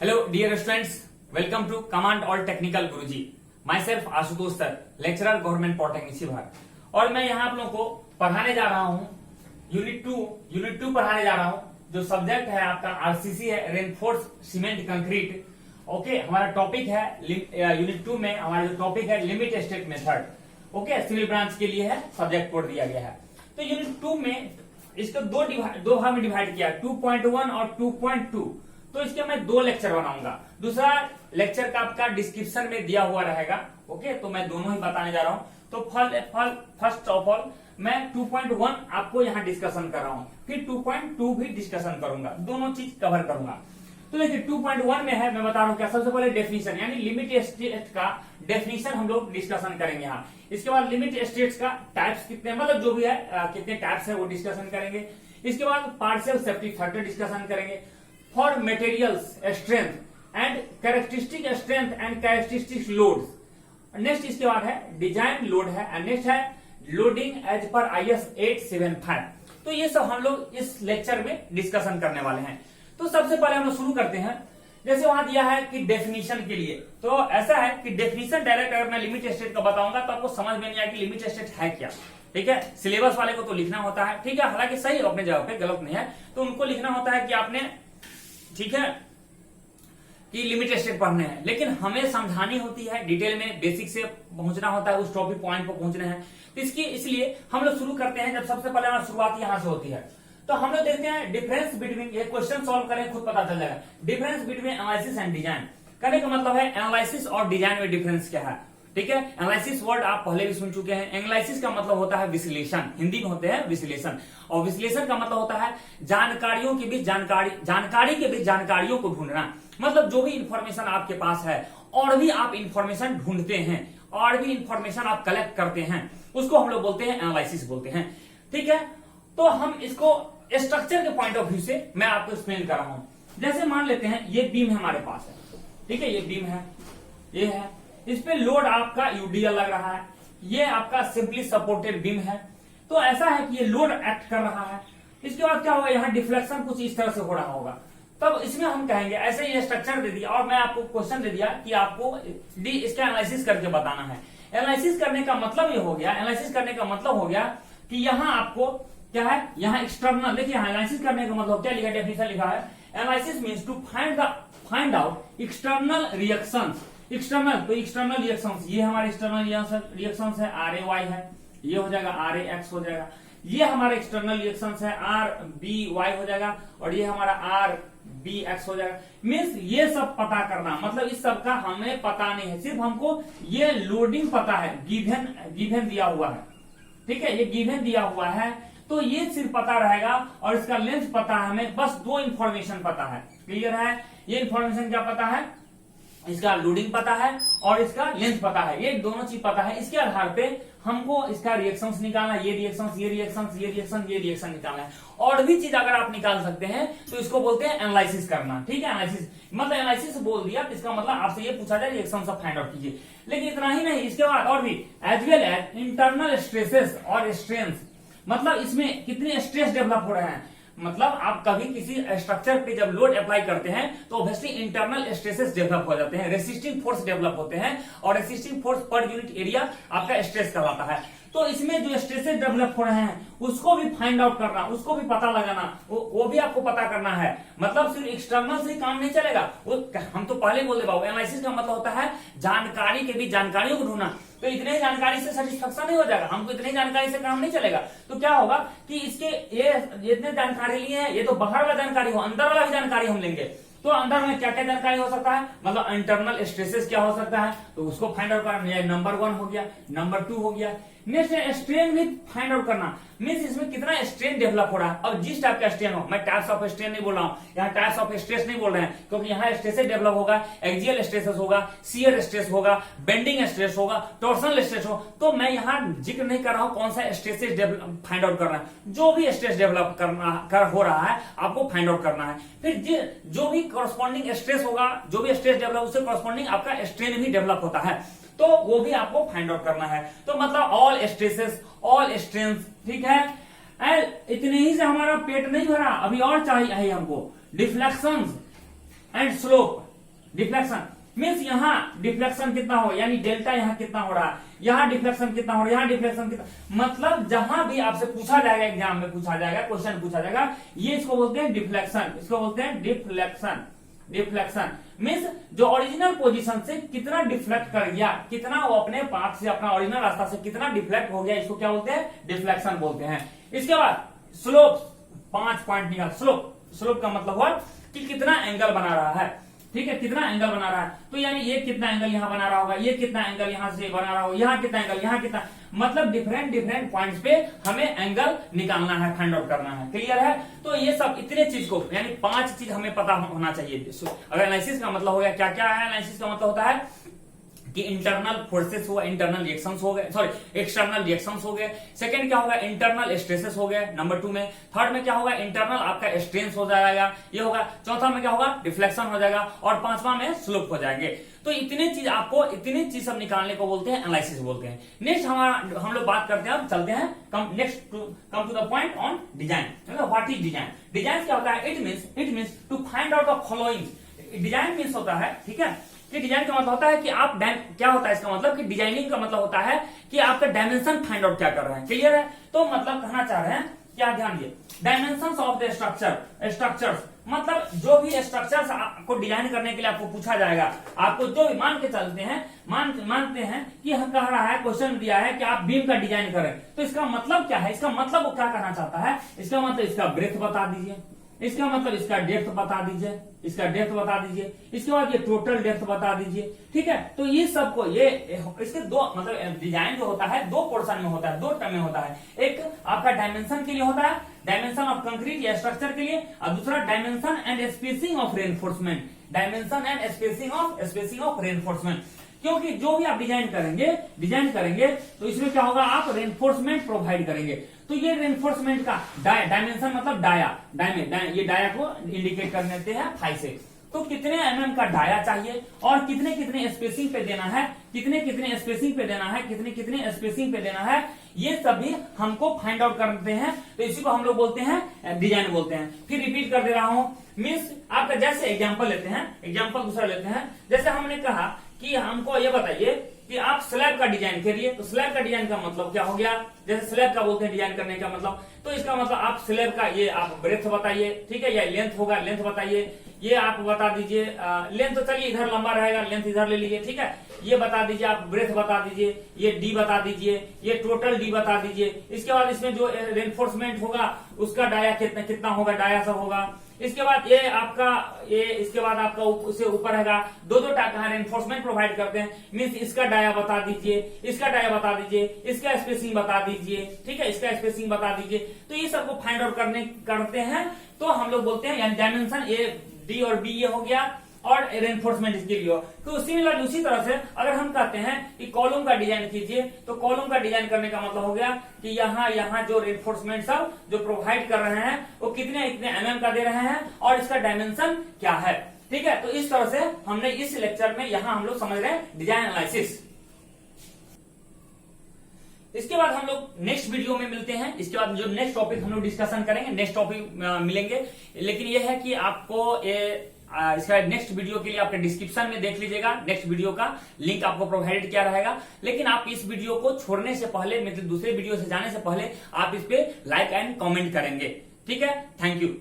Hello dear students, welcome to Command All Technical Guruji. Myself Ashutosh sir, lecturer government polytechnic Sheohar, और मैं यहाँ आप लोगों को पढ़ाने जा रहा हूँ यूनिट टू पढ़ाने जा रहा हूँ। जो सब्जेक्ट है आपका आरसीसी है, रेनफोर्स सीमेंट कंक्रीट। ओके, हमारा टॉपिक है यूनिट 2 में हमारा जो टॉपिक है limit state method. Okay, civil branch के लिए है, सब्जेक्ट कोड दिया गया है। तो यूनिट 2 में इसको दो भाग में डिवाइड किया, 2.1 और 2.2। तो इसके मैं 2 लेक्चर बनाऊंगा। दूसरा लेक्चर का आपका डिस्क्रिप्शन में दिया हुआ रहेगा। ओके, तो मैं दोनों ही बताने जा रहा हूं। तो फर्स्ट ऑफ ऑल मैं 2.1 आपको यहाँ डिस्कशन कर रहा हूँ, फिर 2.2 भी डिस्कशन करूंगा, दोनों चीज कवर करूंगा। तो देखिए 2.1 में है, मैं बता रहा हूँ क्या। सबसे पहले डेफिनेशन यानी लिमिट स्टेट का डेफिनेशन हम लोग डिस्कशन करेंगे यहाँ। इसके बाद लिमिट स्टेट्स का टाइप्स कितने, मतलब जो भी है कितने टाइप्स है वो डिस्कशन करेंगे। इसके बाद पार्शियल सेफ्टी फैक्टर डिस्कशन करेंगे। For materials strength and characteristic strength and characteristic loads. Next इसके बाद है डिजाइन लोड है, एंड नेक्स्ट है लोडिंग एज पर IS 875। तो ये सब हम लोग इस लेक्चर में डिस्कशन करने वाले हैं। तो सबसे पहले हम लोग शुरू करते हैं। जैसे वहां दिया है कि डेफिनेशन के लिए, तो ऐसा है कि डेफिनेशन डायरेक्ट अगर मैं लिमिट स्टेट का बताऊंगा तो आपको समझ में नहीं आया कि लिमिट स्टेट है क्या। ठीक है, सिलेबस वाले को तो लिखना होता है, ठीक है, हालांकि सही है अपने जगह पे, गलत नहीं है। तो उनको लिखना होता है कि आपने, ठीक है, कि लिमिट स्टेट पढ़ने हैं, लेकिन हमें समझानी होती है डिटेल में, बेसिक से पहुंचना होता है, उस टॉपिक पॉइंट पर पहुंचने हैं। तो इसलिए हम लोग शुरू करते हैं। जब सबसे पहले हमारी शुरुआत यहां से होती है, तो हम लोग देखते हैं डिफरेंस बिटवीन, ये क्वेश्चन सॉल्व करें खुद पता चल जाएगा। Difference between analysis and design. कहने का मतलब है एनालिसिस और डिजाइन में डिफरेंस क्या है। ठीक है, एनालिसिस वर्ड आप पहले भी सुन चुके हैं। एनालिसिस का मतलब होता है विश्लेषण, हिंदी में होते हैं विश्लेषण, और विश्लेषण का मतलब होता है जानकारियों के बीच जानकारी के बीच जानकारियों को ढूंढना। मतलब जो भी इंफॉर्मेशन आपके पास है और भी आप इंफॉर्मेशन ढूंढते हैं और भी इंफॉर्मेशन आप कलेक्ट करते हैं, उसको हम लोग बोलते हैं एनालिसिस बोलते हैं। ठीक है, तो हम इसको स्ट्रक्चर के पॉइंट ऑफ व्यू से मैं आपको एक्सप्लेन कर रहा हूं। जैसे मान लेते हैं ये बीम हमारे पास है, ठीक है, ये बीम है, ये है, इस पे लोड आपका यूडीएल लग रहा है, ये आपका सिंपली सपोर्टेड बीम है। तो ऐसा है कि ये लोड एक्ट कर रहा है। इसके बाद क्या होगा, यहाँ डिफ्लेक्शन कुछ इस तरह से हो रहा होगा। तब इसमें हम कहेंगे, ऐसे ये स्ट्रक्चर दे दिया और मैं आपको क्वेश्चन दे दिया कि आपको इसका एनालिसिस करके बताना है। एनालिसिस करने का मतलब ये हो गया, एनालिसिस करने का मतलब हो गया कि यहाँ आपको क्या है, यहाँ एक्सटर्नल, देखिए यहाँ एनालिसिस करने का मतलब क्या लिखा, डेफिनेशन लिखा है, analysis means to find out external reactions. External, तो एक्सटर्नल रिएक्शंस, ये हमारे एक्सटर्नल रिएक्शंस है, RAY है, ये हो जाएगा RAX हो जाएगा। ये हमारे एक्सटर्नल रिएक्शंस है, RBY हो जाएगा, और ये हमारा RBX हो जाएगा। मीन्स ये सब पता करना, मतलब इस सब का हमें पता नहीं है, सिर्फ हमको ये लोडिंग पता है, गिवन दिया हुआ है। ठीक है, ये गिवन दिया हुआ है, तो ये सिर्फ पता रहेगा, और इसका लेंथ पता है हमें, बस 2 इंफॉर्मेशन पता है। क्लियर है, ये इंफॉर्मेशन क्या पता है, इसका लोडिंग पता है और इसका लेंथ पता है, ये दोनों चीज पता है। इसके आधार पे हमको इसका रिएक्शंस निकालना है, ये रिएक्शंस, ये रिएक्शंस, ये रिएक्शन, ये रिएक्शन निकालना है। और भी चीज अगर आप निकाल सकते हैं तो इसको बोलते हैं एनालिसिस करना। ठीक है, एनालिसिस मतलब एनालिसिस बोल दिया, इसका मतलब आपसे ये पूछा जाए रिएक्शन सब फाइंड आउट कीजिए। लेकिन इतना ही नहीं, इसके बाद और भी as well as internal stresses और स्ट्रेंथ, मतलब इसमें कितने स्ट्रेस डेवलप हो रहे हैं। मतलब आप कभी किसी स्ट्रक्चर पे जब लोड अप्लाई करते हैं तो ऑब्वियसली इंटरनल स्ट्रेसेस डेवलप हो जाते हैं, रेसिस्टिंग फोर्स डेवलप होते हैं, और resisting force per unit area आपका स्ट्रेस कहलाता है। तो इसमें जो स्ट्रेसेस डेवलप हो रहे हैं उसको भी फाइंड आउट करना, उसको भी पता लगाना, वो भी आपको पता करना है। मतलब सिर्फ एक्सटर्नल से काम नहीं चलेगा, वो हम तो पहले बोले बाबू, एनालिसिस का मतलब होता है जानकारी के बीच जानकारियों को ढूंढना। तो इतने जानकारी से सेटिस्फेक्शन नहीं हो जाएगा, हमको इतनी जानकारी से काम नहीं चलेगा। तो क्या होगा कि इसके ये जितने जानकारी लिए हैं, ये तो बाहर वाला जानकारी हो, अंदर वाला भी जानकारी हम लेंगे। तो अंदर में क्या क्या जानकारी हो सकता है, मतलब इंटरनल स्ट्रेसेस क्या हो सकता है, तो उसको फाइंड आउट करना। नंबर 1 हो गया, नंबर 2 हो गया। नेक्स्ट स्ट्रेन भी फाइंड आउट करना, मीन्स इसमें कितना स्ट्रेन डेवलप हो रहा है। अब जिस टाइप का स्ट्रेन हो, मैं टाइप्स ऑफ स्ट्रेन नहीं बोल रहा हूँ, यहाँ टाइप्स ऑफ स्ट्रेस नहीं बोल रहे हैं, क्योंकि यहाँ स्ट्रेसेस डेवलप होगा, एक्सियल स्ट्रेसेस होगा, शियर स्ट्रेस होगा, बेंडिंग स्ट्रेस होगा, टॉर्सनल स्ट्रेस हो। तो मैं यहाँ जिक्र नहीं कर रहा हूँ कौन सा स्ट्रेसेस फाइंड आउट करना है, जो भी स्ट्रेस डेवलप हो रहा है आपको फाइंड आउट करना है। फिर जो भी कॉरस्पॉन्डिंग स्ट्रेस होगा, जो भी स्ट्रेस डेवलप, उससे कॉरस्पॉन्डिंग आपका स्ट्रेन भी डेवलप होता है, तो वो भी आपको फाइंड आउट करना है। तो मतलब ऑल स्ट्रेसेस, ऑल स्ट्रेंथ, ठीक है। एंड इतने ही से हमारा पेट नहीं भरा, अभी और चाहिए हमको deflections and slope. Deflection means यहाँ डिफ्लेक्शन कितना हो, यानी डेल्टा यहाँ कितना हो रहा है, यहाँ डिफ्लेक्शन कितना हो रहा है, यहाँ डिफ्लेक्शन कितना, मतलब जहां भी आपसे पूछा जाएगा, एग्जाम में पूछा जाएगा, क्वेश्चन पूछा जाएगा, ये इसको बोलते हैं डिफ्लेक्शन, इसको बोलते हैं डिफ्लेक्शन। डिफ्लेक्शन मीन्स जो ओरिजिनल पोजीशन से कितना डिफ्लेक्ट कर गया, कितना वो अपने पाथ से, अपना ओरिजिनल रास्ता से कितना डिफ्लेक्ट हो गया, इसको क्या बोलते हैं, डिफ्लेक्शन बोलते हैं। इसके बाद स्लोप, 5 पॉइंट निकाल। स्लोप का मतलब हुआ कि कितना एंगल बना रहा है, ठीक है, कितना एंगल बना रहा है, तो यानी ये कितना एंगल यहाँ बना रहा होगा, ये कितना एंगल यहाँ से बना रहा होगा, यहाँ कितना एंगल, यहाँ कितना, मतलब डिफरेंट पॉइंट्स पे हमें एंगल निकालना है, फाइंड आउट करना है। क्लियर है? तो ये सब इतने चीज को, यानी 5 चीज हमें पता होना चाहिए। अगर एनालिसिस का मतलब हो गया, क्या क्या है एनालिसिस का मतलब होता है कि इंटरनल फोर्सेस हुआ, इंटरनल रिएक्शंस हो गए, सॉरी एक्सटर्नल रिएक्शंस हो गए। सेकंड क्या होगा, इंटरनल स्ट्रेसेस हो गए नंबर 2 में। थर्ड में क्या होगा, इंटरनल आपका स्ट्रेंथ हो जाएगा, ये होगा। चौथा में क्या होगा, डिफ्लेक्शन हो जाएगा, और 5वां में स्लोप हो जाएंगे। तो इतने चीज आपको, इतने चीज सब निकालने को बोलते हैं एनालिसिस बोलते हैं। नेक्स्ट हम लोग बात करते हैं, अब चलते हैं come to the point on design. What is design? Design क्या होता है, it means to find out the following. Design means होता है, ठीक है, कि डिजाइन का मतलब होता है कि आप क्या होता है इसका मतलब, कि डिजाइनिंग का मतलब होता है कि आपका डायमेंशन फाइंड आउट क्या कर रहे हैं। क्लियर है? तो मतलब कहना चाह रहे हैं क्या, ध्यान दिए, डायमेंशंस ऑफ द स्ट्रक्चर्स, मतलब जो भी स्ट्रक्चर्स को डिजाइन करने के लिए आपको पूछा जाएगा, आपको जो भी मान के चलते हैं, मानते हैं कि हम कह रहा है, क्वेश्चन दिया है कि आप बीम का डिजाइन करें, तो इसका मतलब क्या है, इसका मतलब वो क्या करना चाहता है, इसका मतलब इसका ब्रेथ बता दीजिए, इसका मतलब इसका डेप्थ बता दीजिए, इसका डेप्थ बता दीजिए, इसके बाद ये टोटल डेप्थ बता दीजिए, ठीक है। तो ये सबको, ये इसके दो मतलब डिजाइन जो होता है 2 पोर्शन में होता है, 2 टर्म में होता है। एक आपका डायमेंशन के लिए होता है, डायमेंशन ऑफ कंक्रीट या स्ट्रक्चर के लिए, और दूसरा dimension and spacing of reinforcement, dimension and spacing of reinforcement. क्योंकि जो भी आप डिजाइन करेंगे तो इसमें क्या होगा, आप रेनफोर्समेंट प्रोवाइड करेंगे। तो ये रेनफोर्समेंट का डायमेंशन मतलब ये डाया को इंडिकेट कर देते हैं फाई से। तो कितने mm का डाया चाहिए और कितने स्पेसिंग पे देना है, कितने स्पेसिंग पे देना है, कितने स्पेसिंग पे देना है, ये सभी हमको फाइंड आउट करते हैं। तो इसी को हम लोग बोलते हैं डिजाइन बोलते हैं। फिर रिपीट कर दे रहा हूं, मीन्स आपका जैसे एग्जाम्पल लेते हैं, एग्जाम्पल दूसरा लेते हैं। जैसे हमने कहा कि हमको ये बताइए कि आप स्लैब का डिजाइन करिए, तो स्लैब का डिजाइन का मतलब क्या हो गया, जैसे स्लैब का बोलते हैं डिजाइन करने का मतलब, तो इसका मतलब आप स्लैब का ये आप ब्रेथ बताइए, ठीक है, या लेंथ होगा, लेंथ बताइए, ये आप बता दीजिए। लेंथ तो चलिए इधर लंबा रहेगा, लेंथ इधर ले लीजिए, ठीक है, ये बता दीजिए, आप ब्रेथ बता दीजिए, ये डी बता दीजिए, ये टोटल डी बता दीजिए। इसके बाद इसमें जो रेनफोर्समेंट होगा उसका डाया कितना होगा, डाया सब होगा। इसके बाद ये आपका इसके बाद आपका उससे ऊपर रहेगा, 2 टाइप का रेनफोर्समेंट प्रोवाइड करते हैं, मीन्स इसका डाया बता दीजिए, इसका डाया बता दीजिए, इसका स्पेसिंग बता दीजिए, ठीक है, इसका स्पेसिंग बता दीजिए। तो ये सबको फाइंड आउट करते हैं, तो हम लोग बोलते हैं, यानी डायमेंशन ए डी और बी ये हो गया, और रेनफोर्समेंट इसके लिए हो। तो सिमिलर उसी तरह से अगर हम कहते हैं कि कॉलम का डिजाइन कीजिए, तो कॉलम का डिजाइन करने का मतलब हो गया कि यहाँ जो रेनफोर्समेंट सब जो प्रोवाइड कर रहे हैं वो कितने mm का दे रहे हैं और इसका डायमेंशन क्या है, ठीक है। तो इस तरह से हमने इस लेक्चर में यहाँ हम लोग समझ रहे हैं डिजाइन एनालिसिस। इसके बाद हम लोग नेक्स्ट वीडियो में मिलते हैं। इसके बाद जो नेक्स्ट टॉपिक हम लोग डिस्कशन करेंगे, नेक्स्ट टॉपिक मिलेंगे। लेकिन ये है कि आपको इसका नेक्स्ट वीडियो के लिए आपने डिस्क्रिप्शन में देख लीजिएगा, नेक्स्ट वीडियो का लिंक आपको प्रोवाइड किया रहेगा। लेकिन आप इस वीडियो को छोड़ने से पहले, मतलब दूसरे वीडियो से जाने से पहले आप इस पे लाइक एंड कमेंट करेंगे, ठीक है। Thank you.